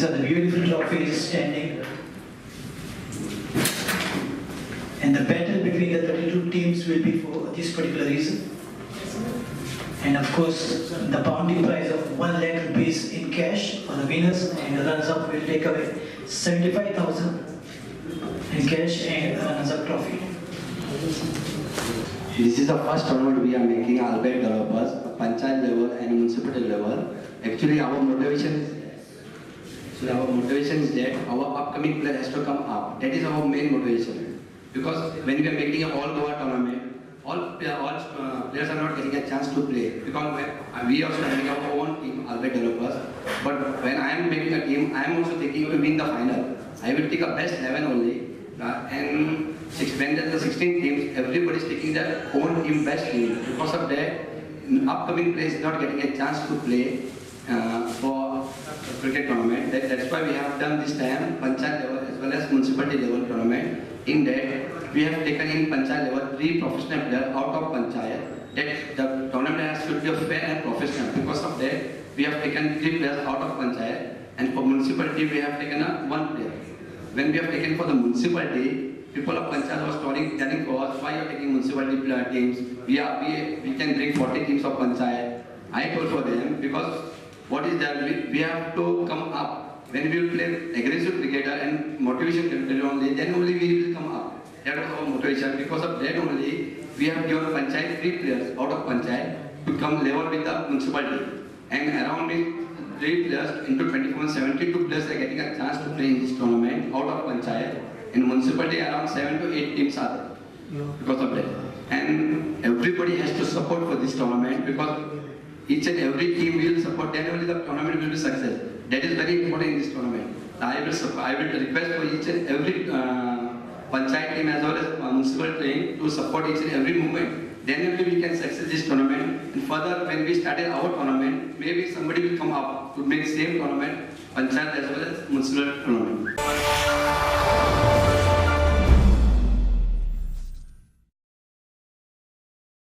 These are the beautiful trophies standing. And the battle between the 32 teams will be for this particular reason. And of course, the bounty prize of 1 lakh rupees in cash for the winners, and the runners-up will take away 75,000 in cash and a runners-up trophy. This is the first tournament we are making Albert developers, panchayat level and municipality level. Actually, our motivation is that our upcoming player has to come up. That is our main motivation. Because when we are making an all-Goa tournament, all players are not getting a chance to play. Because we also having our own team, Albert developers. But when I am making a team, I am also thinking to win the final. I will take a best 11 only. And when there are 16 teams, everybody is taking their own team best team. Because of that, upcoming players not getting a chance to play for cricket tournament. That's why we have done this time panchayat level as well as municipality level tournament. In that, we have taken in panchayat level 3 professional players out of panchayat. That the tournament should be fair and professional. Because of that, we have taken 3 players out of panchayat, and for municipality we have taken 1 player. When we have taken for the municipality, people of Panchayat was telling for us, why you are taking municipality teams? We can bring 40 teams of Panchayat. I told for them, because what is that? We have to come up. When we will play aggressive cricketer and motivation cricketer only, then only we will come up. That was our motivation. Because of that only, we have given Panchayat 3 players out of Panchayat to come level with the municipality. And around 3 players into 24, 72 players are getting a chance to play in this tournament out of Panchayat. In municipality, around 7 to 8 teams are there because of that. And everybody has to support for this tournament, because each and every team will support, then only the tournament will be success. That is very important in this tournament. I will request for each and every Panchayat team as well as municipal team to support each and every movement. Then only we can success this tournament. And further, when we started our tournament, maybe somebody will come up to make same tournament, Panchayat as well as municipal tournament.